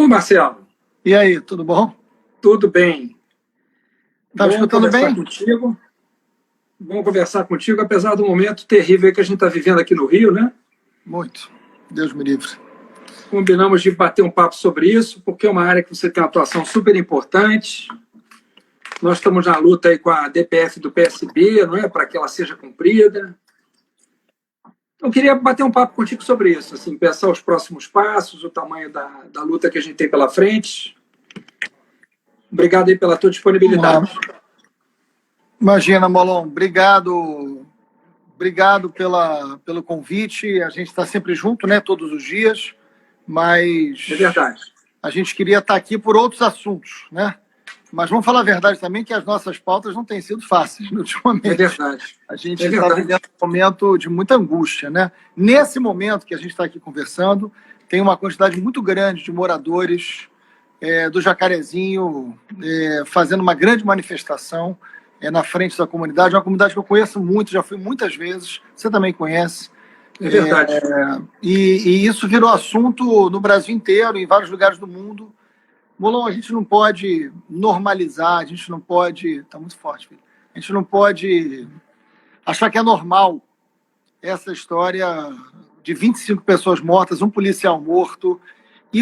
Ô, Marcelo, E aí, tudo bom? tudo bem? Tá me Bom escutando conversar bem? contigo. Bom conversar contigo, apesar do momento terrível que a gente está vivendo aqui no Rio, né? Muito. Deus me livre. Combinamos de bater um papo sobre isso, porque é uma área que você tem uma atuação super importante. Nós estamos na luta aí com a DPF do PSB, não é? Para que ela seja cumprida. Então, eu queria bater um papo contigo sobre isso, assim, pensar os próximos passos, o tamanho da luta que a gente tem pela frente. Obrigado aí pela tua Vamos lá. disponibilidade. Imagina, Molon, obrigado pelo convite. A gente está sempre junto, né, todos os dias, mas É verdade. a gente queria estar aqui por outros assuntos, né? Mas vamos falar a verdade também que as nossas pautas não têm sido fáceis ultimamente. É verdade. A gente É está verdade. vivendo um momento de muita angústia, né? Nesse momento que a gente está aqui conversando, tem uma quantidade muito grande de moradores do Jacarezinho fazendo uma grande manifestação na frente da comunidade. É uma comunidade que eu conheço muito, já fui muitas vezes, você também conhece. É verdade. E isso virou assunto no Brasil inteiro, em vários lugares do mundo. Molon, a gente não pode normalizar, a gente não pode... Está muito forte, filho. A gente não pode achar que é normal essa história de 25 pessoas mortas, um policial morto, e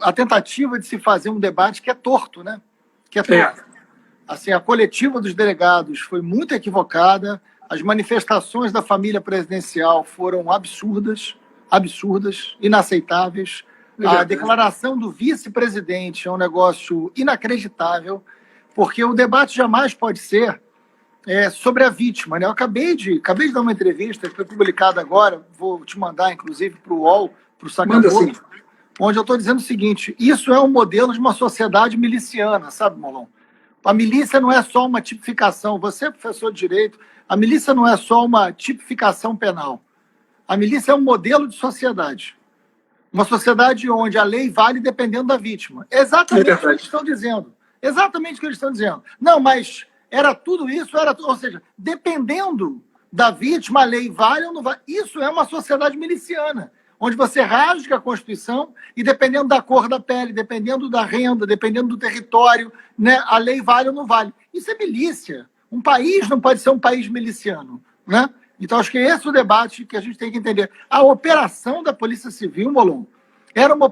a tentativa de se fazer um debate que é torto, né? Que é torto. Assim, a coletiva dos delegados foi muito equivocada, as manifestações da família presidencial foram absurdas, inaceitáveis. A declaração do vice-presidente é um negócio inacreditável, porque o debate jamais pode ser sobre a vítima, né? Eu acabei de dar uma entrevista que foi publicada agora, vou te mandar, inclusive, para o UOL, para o Sakamoto, onde eu estou dizendo o seguinte: isso é um modelo de uma sociedade miliciana, sabe, Molon? A milícia não é só uma tipificação, você é professor de direito, a milícia não é só uma tipificação penal. A milícia é um modelo de sociedade. Uma sociedade onde a lei vale dependendo da vítima. Exatamente o que eles estão dizendo. Exatamente o que eles estão dizendo. Não, mas era tudo isso, ou seja, dependendo da vítima, a lei vale ou não vale. Isso é uma sociedade miliciana, onde você rasga a Constituição e, dependendo da cor da pele, dependendo da renda, dependendo do território, né, a lei vale ou não vale. Isso é milícia. Um país não pode ser um país miliciano, né? Então, acho que esse é o debate que a gente tem que entender. A operação da Polícia Civil, Molon, era uma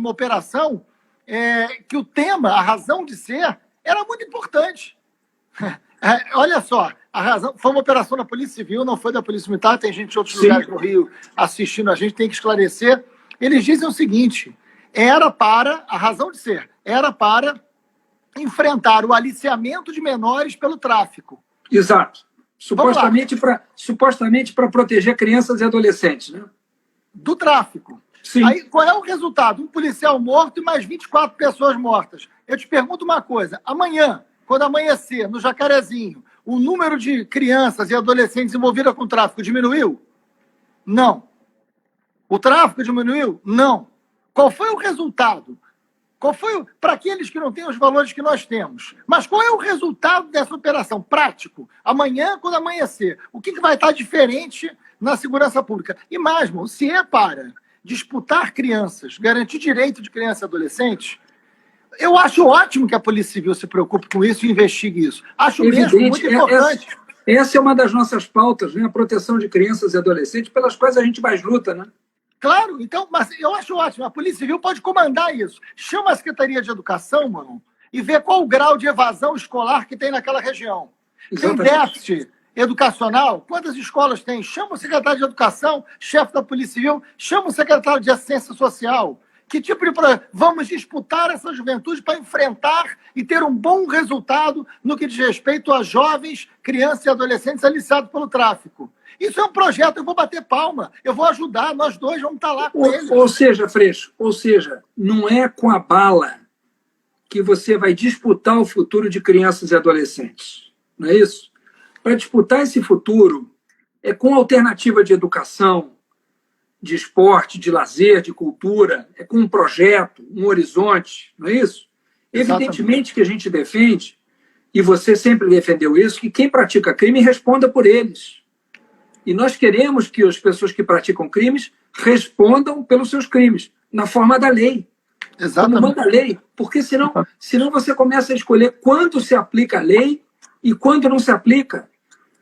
operação que o tema, a razão de ser, era muito importante. Olha só, a razão foi uma operação da Polícia Civil, não foi da Polícia Militar, tem gente de outros lugares do Rio assistindo a gente, tem que esclarecer. Eles dizem o seguinte: a razão de ser, era para enfrentar o aliciamento de menores pelo tráfico. Exato. Supostamente para proteger crianças e adolescentes, né? Do tráfico. Sim. Aí, qual é o resultado? Um policial morto e mais 24 pessoas mortas. Eu te pergunto uma coisa: amanhã, quando amanhecer, no Jacarezinho, o número de crianças e adolescentes envolvidas com tráfico diminuiu? Não. O tráfico diminuiu? Não. Qual foi o resultado? Para aqueles que não têm os valores que nós temos? Mas qual é o resultado dessa operação? Prático. Amanhã, quando amanhecer, o que vai estar diferente na segurança pública? E mais, se é para disputar crianças, garantir direito de criança e adolescente, eu acho ótimo que a Polícia Civil se preocupe com isso e investigue isso. Acho mesmo muito importante. Essa é uma das nossas pautas, né? A proteção de crianças e adolescentes, pelas quais a gente mais luta, né? Claro, então, mas eu acho ótimo. A Polícia Civil pode comandar isso. Chama a Secretaria de Educação, mano, e vê qual o grau de evasão escolar que tem naquela região. Exatamente. Tem déficit educacional? Quantas escolas tem? Chama o secretário de Educação, chefe da Polícia Civil, chama o secretário de Assistência Social. Que tipo de vamos disputar essa juventude para enfrentar e ter um bom resultado no que diz respeito a jovens, crianças e adolescentes aliciados pelo tráfico? Isso é um projeto, eu vou bater palma, eu vou ajudar, nós dois vamos estar lá com eles. Ou seja, Freixo, não é com a bala que você vai disputar o futuro de crianças e adolescentes, não é isso? Para disputar esse futuro é com alternativa de educação, de esporte, de lazer, de cultura, é com um projeto, um horizonte, não é isso? Exatamente. Evidentemente que a gente defende, e você sempre defendeu isso, que quem pratica crime responda por eles. E nós queremos que as pessoas que praticam crimes respondam pelos seus crimes, na forma da lei. como manda a lei, porque senão você começa a escolher quando se aplica a lei e quando não se aplica,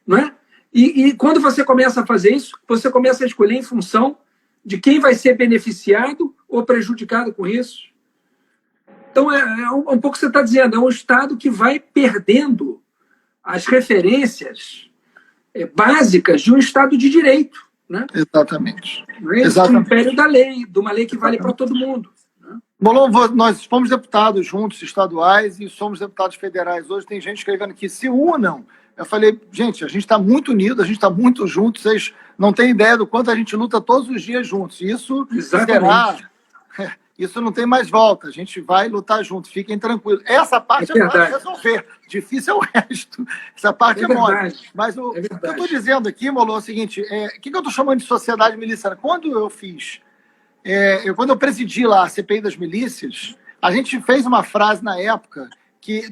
não é? E quando você começa a fazer isso, você começa a escolher em função de quem vai ser beneficiado ou prejudicado com isso. Então, um pouco o que você está dizendo, é um Estado que vai perdendo as referências básicas de um Estado de direito. Né? Exatamente. Não é esse império da lei, de uma lei que vale para todo mundo. Né? Molon, nós fomos deputados juntos, estaduais, e somos deputados federais. Hoje tem gente escrevendo que se unam. Eu falei, gente, a gente está muito unido, a gente está muito juntos, vocês não têm ideia do quanto a gente luta todos os dias juntos. Isso será... Isso não tem mais volta, a gente vai lutar junto, fiquem tranquilos. Essa parte é fácil de resolver, difícil é o resto. Essa parte é mole. Mas o que eu estou dizendo aqui, Molon, é o seguinte, o que eu estou chamando de sociedade miliciana? Quando eu fiz, quando eu presidi lá a CPI das milícias, a gente fez uma frase na época,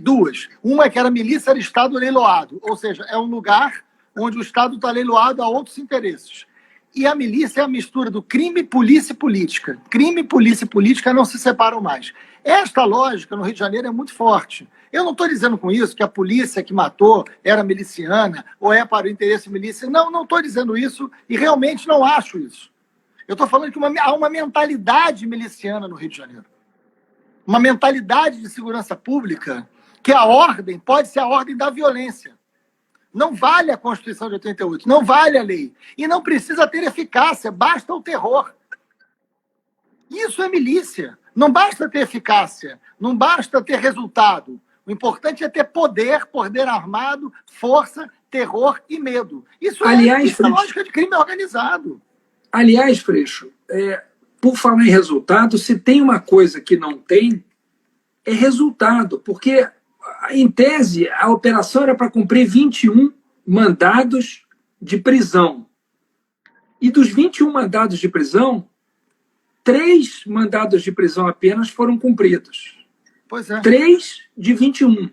duas. Uma que era milícia era Estado leiloado, ou seja, é um lugar onde o Estado está leiloado a outros interesses. E a milícia é a mistura do crime, polícia e política. Crime, polícia e política não se separam mais. Esta lógica no Rio de Janeiro é muito forte. Eu não estou dizendo com isso que a polícia que matou era miliciana ou é para o interesse milícia. Não estou dizendo isso e realmente não acho isso. Eu estou falando que há uma mentalidade miliciana no Rio de Janeiro. Uma mentalidade de segurança pública que a ordem pode ser a ordem da violência. Não vale a Constituição de 88, não vale a lei. E não precisa ter eficácia, basta o terror. Isso é milícia. Não basta ter eficácia, não basta ter resultado. O importante é ter poder, poder armado, força, terror e medo. Isso é a lógica de crime organizado. Aliás, Freixo, por falar em resultado, se tem uma coisa que não tem, é resultado, porque... Em tese, a operação era para cumprir 21 mandados de prisão. E dos 21 mandados de prisão, 3 mandados de prisão apenas foram cumpridos. Pois é. 3 de 21.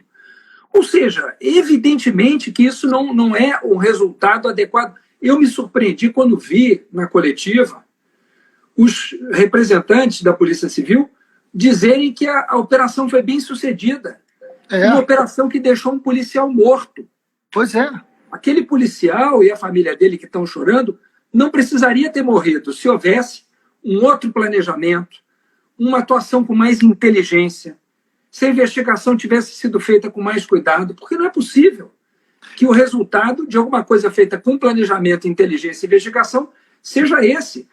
Ou seja, evidentemente que isso não é um resultado adequado. Eu me surpreendi quando vi na coletiva os representantes da Polícia Civil dizerem que a operação foi bem sucedida. Uma operação que deixou um policial morto. Pois é. Aquele policial e a família dele que estão chorando não precisaria ter morrido se houvesse um outro planejamento, uma atuação com mais inteligência, se a investigação tivesse sido feita com mais cuidado, porque não é possível que o resultado de alguma coisa feita com planejamento, inteligência e investigação seja esse.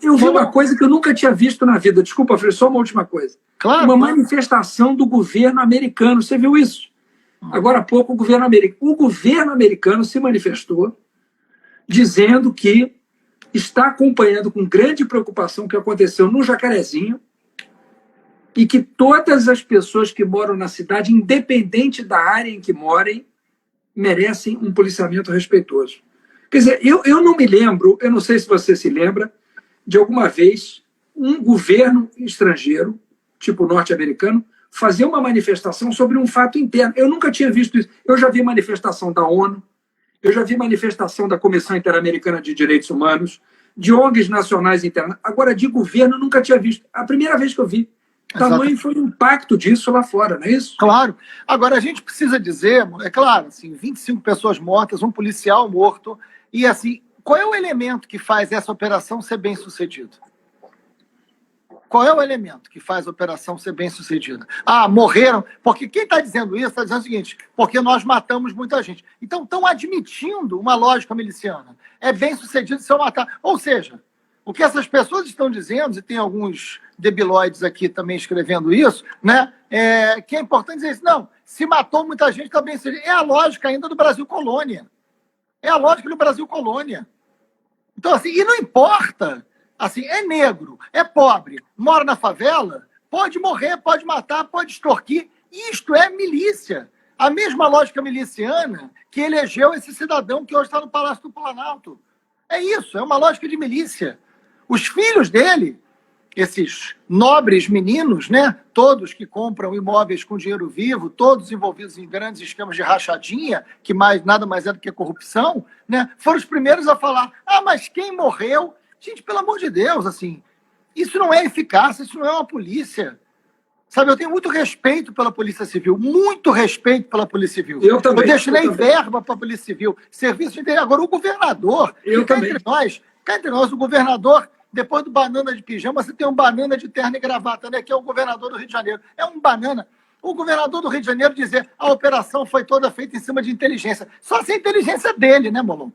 Eu vi uma coisa que eu nunca tinha visto na vida. Desculpa, Fred, só uma última coisa. Claro, uma manifestação do governo americano. Você viu isso? Agora há pouco, o governo americano se manifestou dizendo que está acompanhando com grande preocupação o que aconteceu no Jacarezinho e que todas as pessoas que moram na cidade, independente da área em que morem, merecem um policiamento respeitoso. Quer dizer, eu não me lembro, eu não sei se você se lembra, de alguma vez um governo estrangeiro, tipo norte-americano, fazer uma manifestação sobre um fato interno. Eu nunca tinha visto isso. Eu já vi manifestação da ONU, eu já vi manifestação da Comissão Interamericana de Direitos Humanos, de ONGs nacionais internas. Agora, de governo, eu nunca tinha visto. A primeira vez que eu vi. Tamanho foi o impacto disso lá fora, não é isso? Claro. Agora, a gente precisa dizer, é claro, assim, 25 pessoas mortas, um policial morto, e assim, qual é o elemento que faz essa operação ser bem-sucedida? Qual é o elemento que faz a operação ser bem-sucedida? Morreram. Porque quem está dizendo isso está dizendo o seguinte, porque nós matamos muita gente. Então, estão admitindo uma lógica miliciana. É bem-sucedido se eu matar. Ou seja, o que essas pessoas estão dizendo, e tem alguns debilóides aqui também escrevendo isso, né? Que é importante dizer isso. Não, se matou muita gente, está bem-sucedido. É a lógica ainda do Brasil colônia. É a lógica do Brasil colônia. Então, assim, e não importa... Assim, é negro, é pobre, mora na favela, pode morrer, pode matar, pode extorquir. Isto é milícia. A mesma lógica miliciana que elegeu esse cidadão que hoje está no Palácio do Planalto. É isso, é uma lógica de milícia. Os filhos dele, esses nobres meninos, né, todos que compram imóveis com dinheiro vivo, todos envolvidos em grandes esquemas de rachadinha, que nada mais é do que corrupção, né, foram os primeiros a falar, mas quem morreu... Gente, pelo amor de Deus, assim, Isso não é eficácia, isso não é uma polícia. Sabe, eu tenho muito respeito pela Polícia Civil, muito respeito pela Polícia Civil. Eu também. Eu destinei verba para a Polícia Civil, serviço de interior. Agora, o governador, cá entre nós, o governador, depois do banana de pijama, você tem um banana de terno e gravata, né? Que é o governador do Rio de Janeiro. É um banana. O governador do Rio de Janeiro dizer a operação foi toda feita em cima de inteligência. Só se a inteligência dele, né, Molon?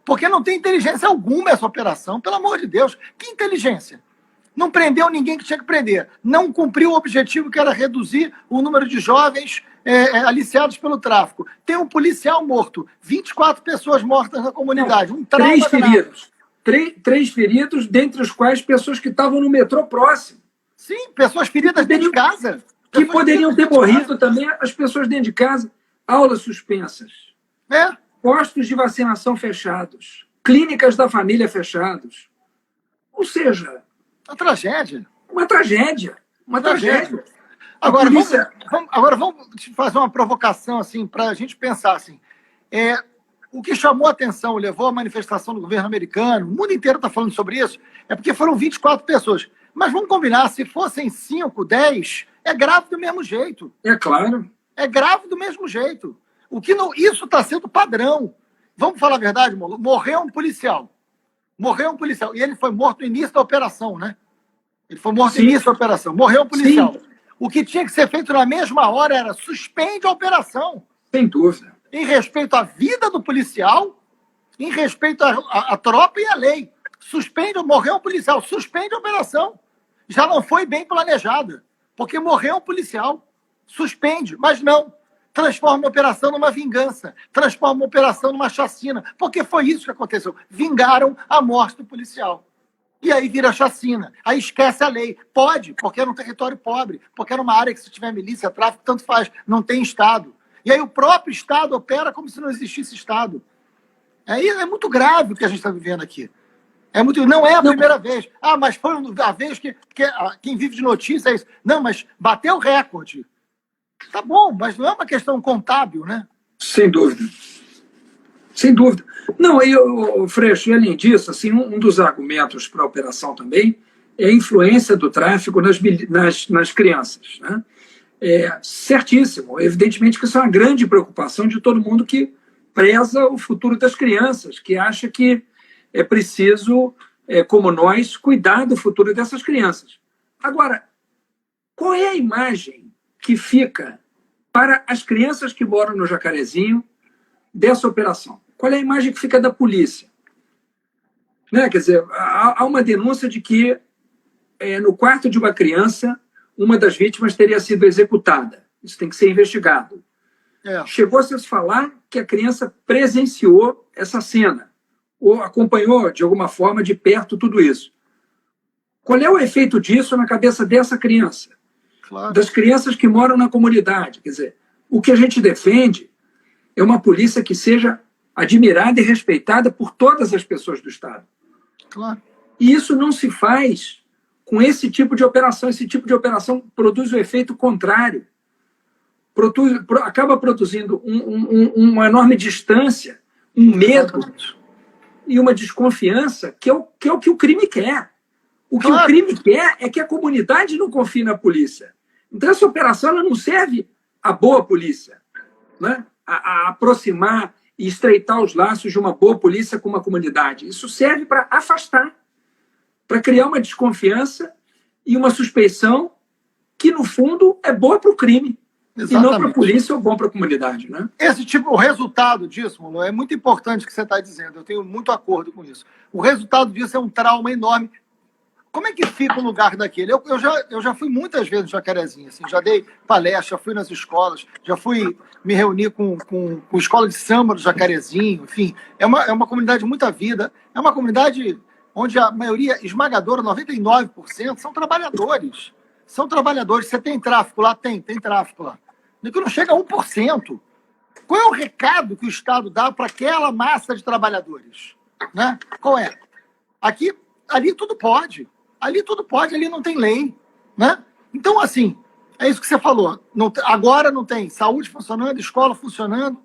Porque não tem inteligência alguma essa operação, pelo amor de Deus. Que inteligência? Não prendeu ninguém que tinha que prender. Não cumpriu o objetivo que era reduzir o número de jovens aliciados pelo tráfico. Tem um policial morto, 24 pessoas mortas na comunidade. Um trauma 3 feridos. 3 feridos, dentre os quais pessoas que estavam no metrô próximo. Sim, pessoas feridas dentro de casa. Que poderiam ter morrido também as pessoas dentro de casa. Aulas suspensas. Postos de vacinação fechados. Clínicas da família fechados. Ou seja... Uma tragédia. Uma tragédia. Uma tragédia. Agora, vamos fazer uma provocação assim, para a gente pensar assim. O que chamou a atenção, levou a manifestação do governo americano, o mundo inteiro está falando sobre isso, é porque foram 24 pessoas. Mas vamos combinar, se fossem 5, 10, é grave do mesmo jeito. É claro. É grave do mesmo jeito. Isso está sendo padrão. Vamos falar a verdade, Molo? Morreu um policial. E ele foi morto no início da operação, né? Ele foi morto no início da operação. Morreu um policial. Sim. O que tinha que ser feito na mesma hora era suspende a operação. Sem dúvida. Em respeito à vida do policial, em respeito à tropa e à lei. Morreu um policial, suspende a operação. Já não foi bem planejada, porque morreu um policial. Suspende, mas não. Transforma a operação numa vingança, transforma a operação numa chacina, porque foi isso que aconteceu. Vingaram a morte do policial. E aí vira chacina. Aí esquece a lei. Pode, porque é num território pobre, porque é numa área que se tiver milícia, tráfico, tanto faz, não tem Estado. E aí o próprio Estado opera como se não existisse Estado. É muito grave o que a gente está vivendo aqui. Não é a primeira vez. Mas foi a vez que quem vive de notícia é isso. Não, mas bateu o recorde. Tá bom, mas não é uma questão contábil, né? Sem dúvida. Sem dúvida. Não, Freixo, e além disso, assim, um dos argumentos para a operação também é a influência do tráfico nas crianças. Né? Certíssimo. Evidentemente que isso é uma grande preocupação de todo mundo que preza o futuro das crianças, que acha que é preciso, como nós, cuidar do futuro dessas crianças. Agora, qual é a imagem que fica para as crianças que moram no Jacarezinho dessa operação? Qual é a imagem que fica da polícia? Né? Quer dizer, há uma denúncia de que no quarto de uma criança, uma das vítimas teria sido executada. Isso tem que ser investigado. Chegou-se a se falar que a criança presenciou essa cena, ou acompanhou, de alguma forma, de perto tudo isso. Qual é o efeito disso na cabeça dessa criança? Claro. Das crianças que moram na comunidade. Quer dizer, o que a gente defende é uma polícia que seja admirada e respeitada por todas as pessoas do Estado. Claro. E isso não se faz com esse tipo de operação. Esse tipo de operação produz o efeito contrário. Acaba produzindo uma enorme distância, um medo e uma desconfiança que é o que o crime quer. O que o crime quer é que a comunidade não confie na polícia. Então, essa operação ela não serve à boa polícia, né? a aproximar e estreitar os laços de uma boa polícia com uma comunidade. Isso serve para afastar, para criar uma desconfiança e uma suspeição que, no fundo, é boa para o crime. Exatamente. E não para a polícia ou bom para a comunidade. Né? O resultado disso, Molo, é muito importante o que você está dizendo. Eu tenho muito acordo com isso. O resultado disso é um trauma enorme. Como é que fica o lugar daquele? Eu já fui muitas vezes no Jacarezinho, assim, já dei palestra, já fui nas escolas, já fui me reunir com escola de samba do Jacarezinho, enfim. É uma comunidade de muita vida, é uma comunidade onde a maioria esmagadora, 99%, são trabalhadores. São trabalhadores. Você tem tráfico lá? Tem tráfico lá. Que não chega a 1%. Qual é o recado que o Estado dá para aquela massa de trabalhadores? Né? Qual é? Ali tudo pode. Ali não tem lei. Né? Então, assim, é isso que você falou. Agora não tem saúde funcionando, escola funcionando.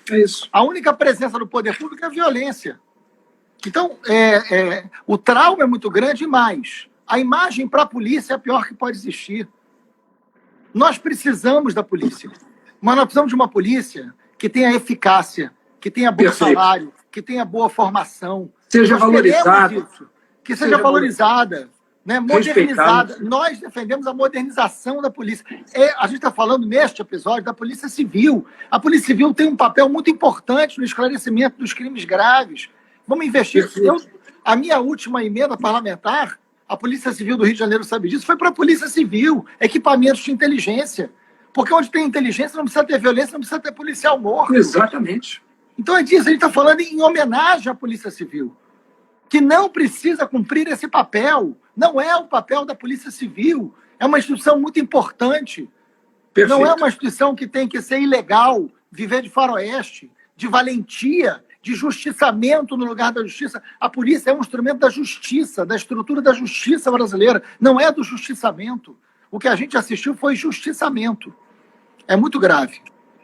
É isso. A única presença do poder público é a violência. Então, o trauma é muito grande e mais. A imagem para a polícia é a pior que pode existir. Nós precisamos da polícia, mas nós precisamos de uma polícia que tenha eficácia, que tenha bom salário, que tenha boa formação. Seja valorizada. Isso, que seja valorizada, né? Modernizada. Nós defendemos a modernização da polícia. A gente está falando neste episódio da Polícia Civil. A Polícia Civil tem um papel muito importante no esclarecimento dos crimes graves. Vamos investir. A minha última emenda parlamentar, a Polícia Civil do Rio de Janeiro sabe disso, foi para a Polícia Civil, equipamentos de inteligência. Porque onde tem inteligência não precisa ter violência, não precisa ter policial morto. Exatamente. Então é disso, a gente está falando em homenagem à Polícia Civil, que não precisa cumprir esse papel. Não é o papel da Polícia Civil. É uma instituição muito importante. Perfeito. Não é uma instituição que tem que ser ilegal, viver de faroeste, de valentia, de justiçamento no lugar da justiça. A polícia é um instrumento da justiça, da estrutura da justiça brasileira. Não é do justiçamento. O que a gente assistiu foi justiçamento. É muito grave.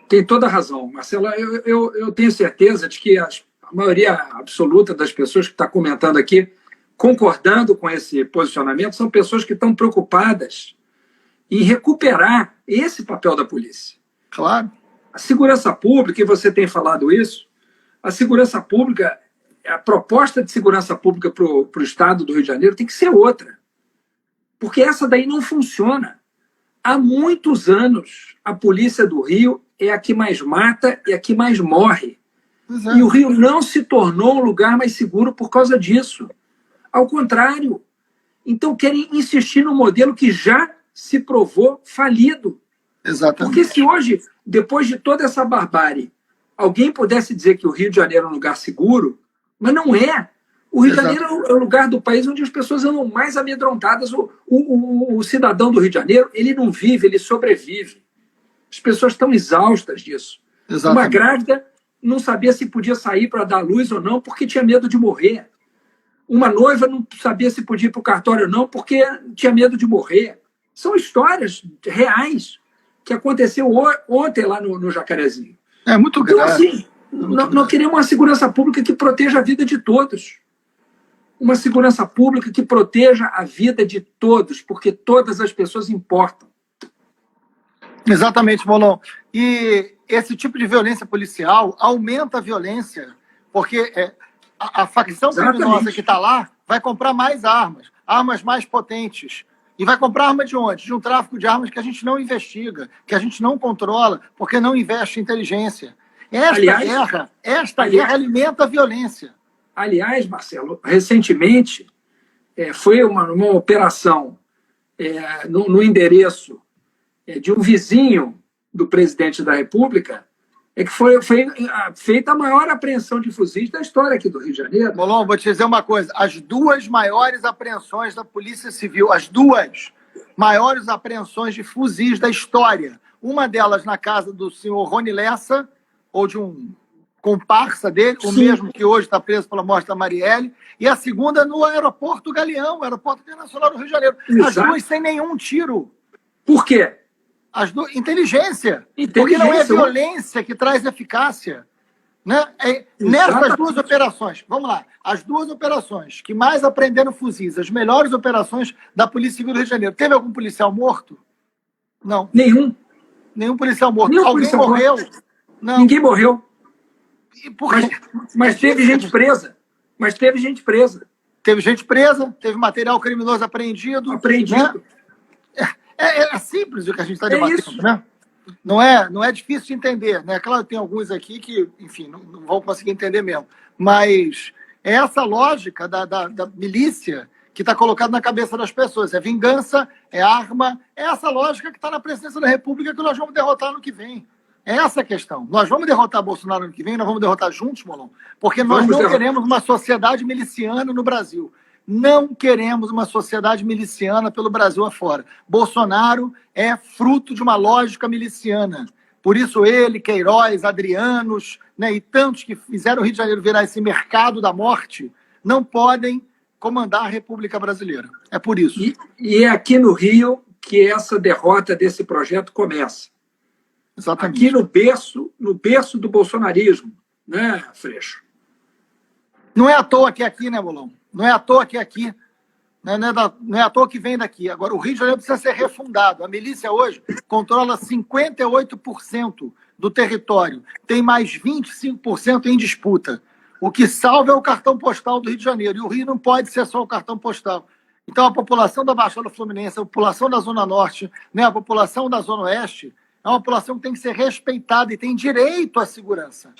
Tem toda a razão, Marcelo. Eu tenho certeza de que a maioria absoluta das pessoas que está comentando aqui, concordando com esse posicionamento, são pessoas que estão preocupadas em recuperar esse papel da polícia. Claro. A segurança pública, e você tem falado isso, a segurança pública, a proposta de segurança pública para o Estado do Rio de Janeiro tem que ser outra. Porque essa daí não funciona. Há muitos anos, a polícia do Rio é a que mais mata e a que mais morre. E o Rio não se tornou um lugar mais seguro por causa disso. Ao contrário. Então querem insistir no modelo que já se provou falido. Exatamente. Porque se hoje, depois de toda essa barbárie, alguém pudesse dizer que o Rio de Janeiro é um lugar seguro, mas não é. O Rio de Janeiro é o lugar do país onde as pessoas andam mais amedrontadas. O cidadão do Rio de Janeiro, ele não vive, ele sobrevive. As pessoas estão exaustas disso. Exatamente. Uma grávida não sabia se podia sair para dar luz ou não, porque tinha medo de morrer. Uma noiva não sabia se podia ir para o cartório ou não, porque tinha medo de morrer. São histórias reais que aconteceu ontem lá no Jacarezinho. É muito grave. Então, assim, nós queremos uma segurança pública que proteja a vida de todos. Uma segurança pública que proteja a vida de todos, porque todas as pessoas importam. Exatamente, Molon. E esse tipo de violência policial aumenta a violência, porque a facção criminosa que está lá vai comprar mais armas, armas mais potentes. E vai comprar arma de onde? De um tráfico de armas que a gente não investiga, que a gente não controla, porque não investe em inteligência. Esta guerra alimenta a violência. Aliás, Marcelo, recentemente foi uma operação no endereço de um vizinho do presidente da República, que foi feita a maior apreensão de fuzis da história aqui do Rio de Janeiro. Molon, vou te dizer uma coisa. As duas maiores apreensões da Polícia Civil, as duas maiores apreensões de fuzis da história, uma delas na casa do senhor Rony Lessa, ou de um comparsa dele, o mesmo que hoje está preso pela morte da Marielle, e a segunda no aeroporto Galeão, aeroporto internacional do Rio de Janeiro. Exato. As duas sem nenhum tiro. Por quê? Inteligência. Porque não é violência que traz eficácia. Né? Nessas duas operações, vamos lá, as duas operações que mais apreenderam fuzis, as melhores operações da Polícia Civil do Rio de Janeiro, teve algum policial morto? Não. Nenhum policial morto. Alguém morreu? Não. Ninguém morreu. Mas teve gente presa. Teve gente presa, teve material criminoso apreendido. Né? É simples o que a gente está debatendo, né? Não é difícil de entender, né? Claro, tem alguns aqui que, enfim, não vão conseguir entender mesmo. Mas é essa lógica da milícia que está colocada na cabeça das pessoas. É vingança, é arma, é essa lógica que está na presidência da República que nós vamos derrotar no que vem. É essa a questão. Nós vamos derrotar Bolsonaro no que vem, nós vamos derrotar juntos, Molon, porque nós não queremos uma sociedade miliciana no Brasil. Não queremos uma sociedade miliciana pelo Brasil afora. Bolsonaro é fruto de uma lógica miliciana. Por isso ele, Queiroz, Adrianos, né, e tantos que fizeram o Rio de Janeiro virar esse mercado da morte, não podem comandar a República Brasileira. É por isso. E é aqui no Rio que essa derrota desse projeto começa. Exatamente. Aqui no berço do bolsonarismo, né, Freixo? Não é à toa que é aqui, né, Molon? Não é à toa que é aqui. Não é à toa que vem daqui. Agora, o Rio de Janeiro precisa ser refundado. A milícia hoje controla 58% do território. Tem mais 25% em disputa. O que salva é o cartão postal do Rio de Janeiro. E o Rio não pode ser só o cartão postal. Então, a população da Baixada Fluminense, a população da Zona Norte, né, a população da Zona Oeste, é uma população que tem que ser respeitada e tem direito à segurança.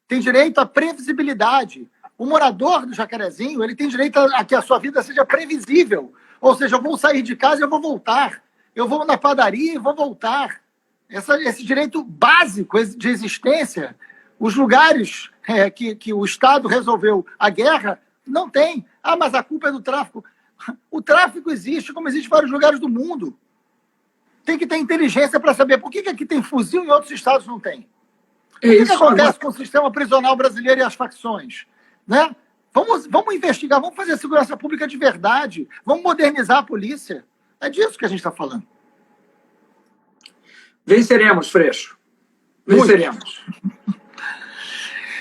Tem direito à previsibilidade. O morador do Jacarezinho, ele tem direito a que a sua vida seja previsível. Ou seja, eu vou sair de casa e eu vou voltar. Eu vou na padaria e vou voltar. Esse direito básico de existência, os lugares que o Estado resolveu a guerra, não tem. Ah, mas a culpa é do tráfico. O tráfico existe, como existe em vários lugares do mundo. Tem que ter inteligência para saber por que aqui tem fuzil e em outros estados não tem. O que acontece com o sistema prisional brasileiro e as facções? Né? Vamos investigar, vamos fazer segurança pública de verdade, vamos modernizar a polícia. É disso que a gente está falando. Venceremos, Freixo. Venceremos.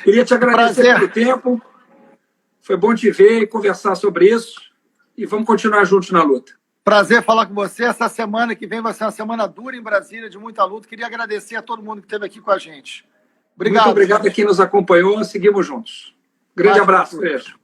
Queria te agradecer pelo tempo. Foi bom te ver e conversar sobre isso. E vamos continuar juntos na luta. Prazer falar com você. Essa semana que vem vai ser uma semana dura em Brasília, de muita luta. Queria agradecer a todo mundo que esteve aqui com a gente. Obrigado. Muito obrigado a quem nos acompanhou. Seguimos juntos. Grande abraço, Freixo.